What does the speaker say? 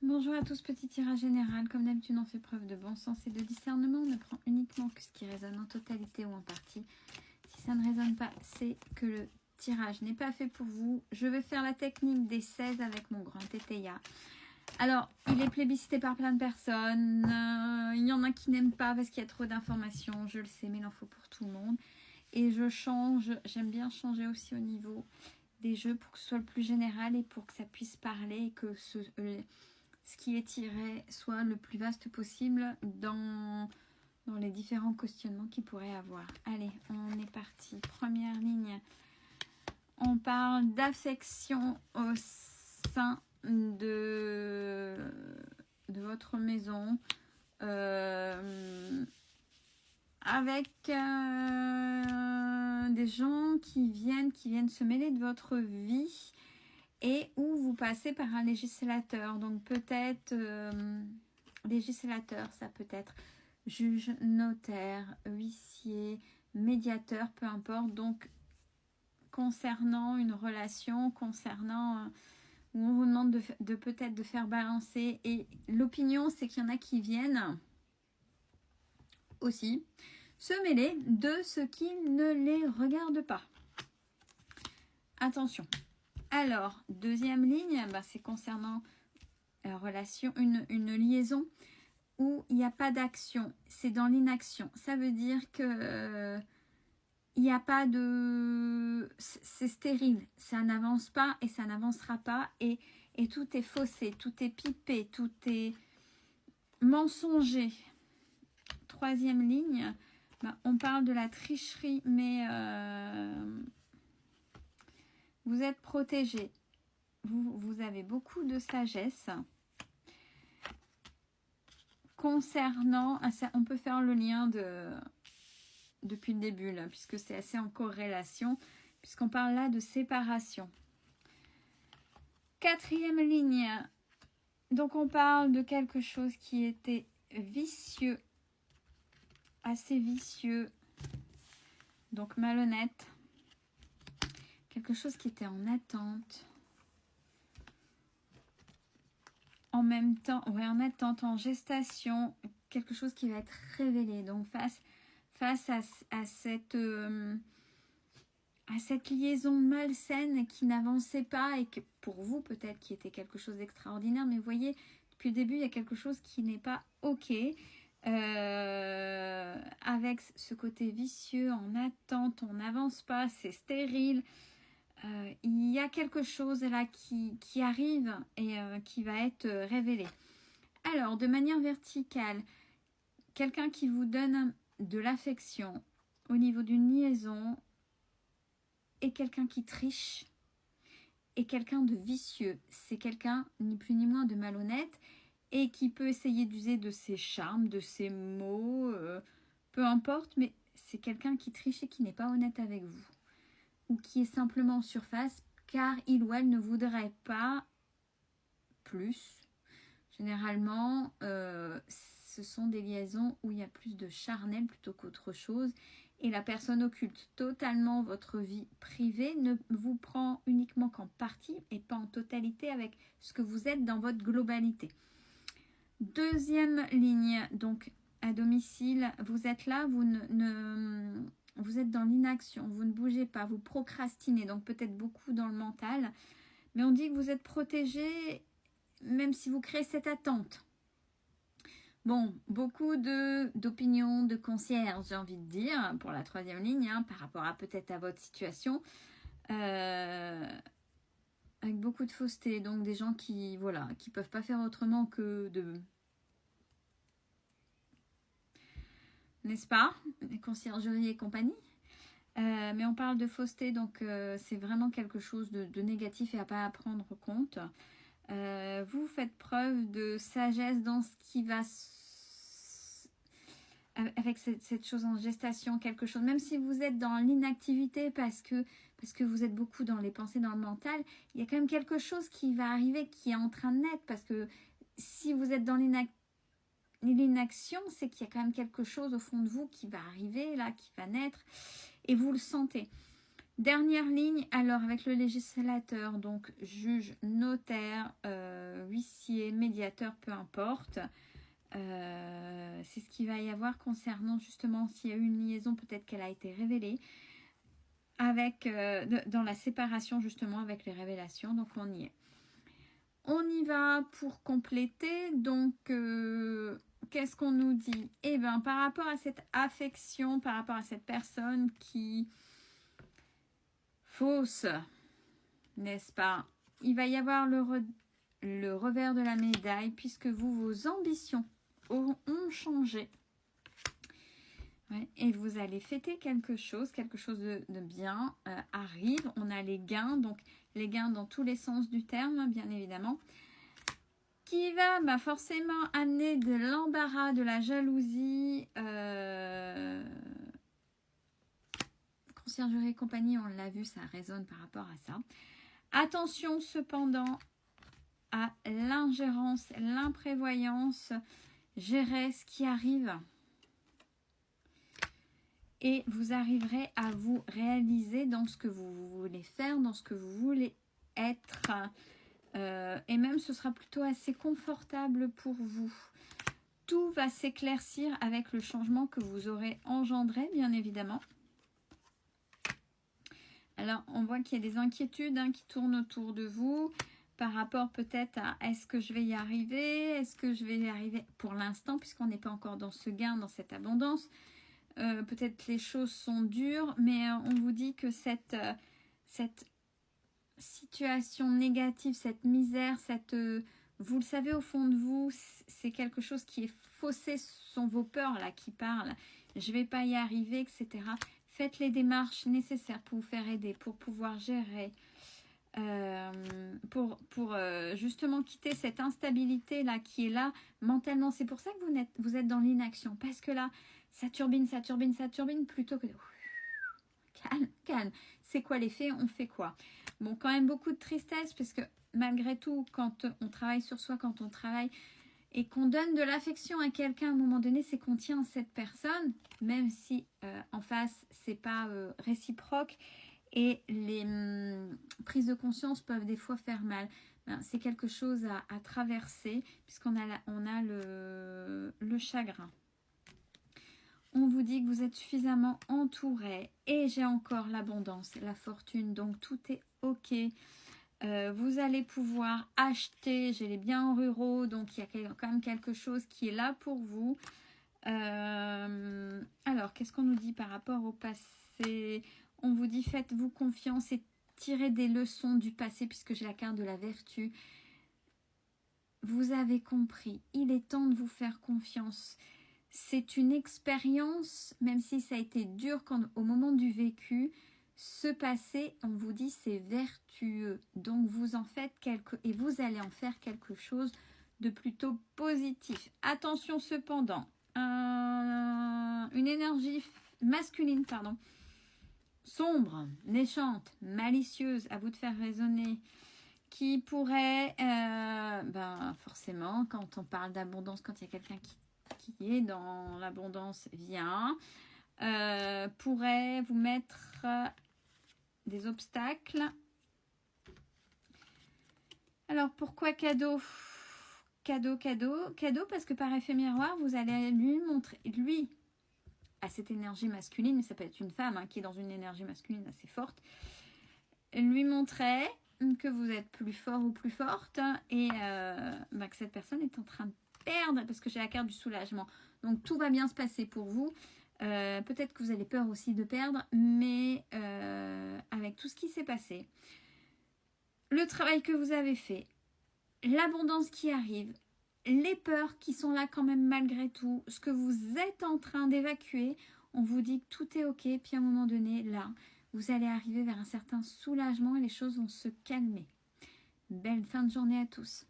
Bonjour à tous, petit tirage général. Comme d'habitude, on fait preuve de bon sens et de discernement. On ne prend uniquement que ce qui résonne en totalité ou en partie. Si ça ne résonne pas, c'est que le tirage n'est pas fait pour vous. Je vais faire la technique des 16 avec mon grand tétéia. Alors, il est plébiscité par plein de personnes. Il y en a qui n'aiment pas parce qu'il y a trop d'informations. Je le sais, mais il en faut pour tout le monde. Et je change. J'aime bien changer aussi au niveau des jeux pour que ce soit le plus général et pour que ça puisse parler et que ce qui est tiré soit le plus vaste possible dans les différents questionnements qu'il pourrait avoir. Allez, on est parti. Première ligne. On parle d'affection au sein de votre maison. Avec des gens qui viennent se mêler de votre vie et où vous passez par un législateur. Donc peut-être législateur, ça peut être juge, notaire, huissier, médiateur, peu importe. Donc concernant une relation, concernant où on vous demande de peut-être de faire balancer. Et l'opinion, c'est qu'il y en a qui viennent aussi se mêler de ce qui ne les regarde pas. Attention. Alors, deuxième ligne, c'est concernant relation, une liaison où il n'y a pas d'action. C'est dans l'inaction. Ça veut dire que il n'y a pas de... C'est stérile. Ça n'avance pas et ça n'avancera pas. Et tout est faussé, tout est pipé, tout est mensonger. Troisième ligne, on parle de la tricherie, mais vous êtes protégé. Vous avez beaucoup de sagesse. Concernant, on peut faire le lien depuis le début, là, puisque c'est assez en corrélation, puisqu'on parle là de séparation. Quatrième ligne, donc on parle de quelque chose qui était vicieux, assez vicieux, donc malhonnête, quelque chose qui était en attente, en même temps, ouais, en attente, en gestation, quelque chose qui va être révélé. Donc face à cette liaison malsaine qui n'avançait pas et que pour vous peut-être qui était quelque chose d'extraordinaire, mais vous voyez, depuis le début, il y a quelque chose qui n'est pas OK. Avec ce côté vicieux, en attente, on n'avance pas, c'est stérile. Il y a quelque chose là qui arrive et qui va être révélé. Alors, de manière verticale, quelqu'un qui vous donne de l'affection au niveau d'une liaison et quelqu'un qui triche et quelqu'un de vicieux. C'est quelqu'un ni plus ni moins de malhonnête et qui peut essayer d'user de ses charmes, de ses mots, peu importe, mais c'est quelqu'un qui triche et qui n'est pas honnête avec vous. Ou qui est simplement en surface car il ou elle ne voudrait pas plus. Généralement, ce sont des liaisons où il y a plus de charnel plutôt qu'autre chose. Et la personne occulte totalement votre vie privée, ne vous prend uniquement qu'en partie et pas en totalité avec ce que vous êtes dans votre globalité. Deuxième ligne, donc à domicile, vous êtes là, vous êtes dans l'inaction, vous ne bougez pas, vous procrastinez, donc peut-être beaucoup dans le mental. Mais on dit que vous êtes protégé, même si vous créez cette attente. Bon, beaucoup d'opinions, de concierges, j'ai envie de dire, pour la troisième ligne, par rapport à peut-être à votre situation. Avec beaucoup de fausseté, donc des gens qui peuvent pas faire autrement que de... N'est-ce pas? Les conciergeries et compagnie. Mais on parle de fausseté, donc c'est vraiment quelque chose de négatif et à pas à prendre compte. Vous faites preuve de sagesse dans ce qui va... avec cette chose en gestation, quelque chose, même si vous êtes dans l'inactivité parce que vous êtes beaucoup dans les pensées, dans le mental, il y a quand même quelque chose qui va arriver, qui est en train de naître, parce que si vous êtes dans l'inaction, c'est qu'il y a quand même quelque chose au fond de vous qui va arriver, là, qui va naître, et vous le sentez. Dernière ligne, alors avec le législateur, donc juge, notaire, huissier, médiateur, peu importe. C'est ce qu'il va y avoir concernant justement s'il y a eu une liaison, peut-être qu'elle a été révélée avec, dans la séparation justement avec les révélations. Donc on y est. On y va pour compléter. Donc qu'est-ce qu'on nous dit? Eh bien par rapport à cette affection, par rapport à cette personne qui fausse, n'est-ce pas? Il va y avoir le revers de la médaille puisque vos ambitions ont changé. Ouais, et vous allez fêter quelque chose de bien arrive. On a les gains, donc les gains dans tous les sens du terme, bien évidemment, qui va forcément amener de l'embarras, de la jalousie, conciergerie et compagnie, on l'a vu, ça résonne par rapport à ça. Attention cependant à l'ingérence, l'imprévoyance, gérer ce qui arrive. Et vous arriverez à vous réaliser dans ce que vous voulez faire, dans ce que vous voulez être. Et même ce sera plutôt assez confortable pour vous. Tout va s'éclaircir avec le changement que vous aurez engendré, bien évidemment. Alors, on voit qu'il y a des inquiétudes qui tournent autour de vous par rapport peut-être à est-ce que je vais y arriver? Est-ce que je vais y arriver pour l'instant, puisqu'on n'est pas encore dans ce gain, dans cette abondance? Peut-être les choses sont dures, mais on vous dit que cette situation négative, cette misère, vous le savez au fond de vous, c'est quelque chose qui est faussé, ce sont vos peurs là qui parlent. Je ne vais pas y arriver, etc. Faites les démarches nécessaires pour vous faire aider, pour pouvoir gérer, pour justement quitter cette instabilité là qui est là mentalement. C'est pour ça que vous êtes dans l'inaction, parce que là, ça turbine, ça turbine, ça turbine, plutôt que de... Calme, calme. C'est quoi l'effet? On fait quoi? Bon, quand même beaucoup de tristesse, parce que malgré tout, quand on travaille sur soi, quand on travaille et qu'on donne de l'affection à quelqu'un, à un moment donné, c'est qu'on tient cette personne, même si en face, c'est pas réciproque, et les prises de conscience peuvent des fois faire mal. Ben, c'est quelque chose à traverser, puisqu'on a le chagrin. On vous dit que vous êtes suffisamment entouré et j'ai encore l'abondance, la fortune, donc tout est ok. Vous allez pouvoir acheter, j'ai les biens ruraux, donc il y a quand même quelque chose qui est là pour vous. Alors, qu'est-ce qu'on nous dit par rapport au passé? On vous dit faites-vous confiance et tirez des leçons du passé, puisque j'ai la carte de la vertu. Vous avez compris, il est temps de vous faire confiance. C'est une expérience, même si ça a été dur au moment du vécu, ce passé, on vous dit, c'est vertueux. Donc, vous en faites et vous allez en faire quelque chose de plutôt positif. Attention cependant, une énergie masculine, sombre, méchante, malicieuse, à vous de faire raisonner, qui pourrait, forcément, quand on parle d'abondance, quand il y a quelqu'un qui est dans l'abondance pourrait vous mettre des obstacles. Alors pourquoi cadeau? Cadeau parce que par effet miroir vous allez lui montrer, lui à cette énergie masculine, mais ça peut être une femme qui est dans une énergie masculine assez forte, lui montrer que vous êtes plus fort ou plus forte et que cette personne est en train de perdre, parce que j'ai la carte du soulagement, donc tout va bien se passer pour vous. Peut-être que vous avez peur aussi de perdre, mais avec tout ce qui s'est passé, le travail que vous avez fait, l'abondance qui arrive, les peurs qui sont là quand même malgré tout, ce que vous êtes en train d'évacuer, on vous dit que tout est ok, puis à un moment donné, là, vous allez arriver vers un certain soulagement et les choses vont se calmer. Belle fin de journée à tous.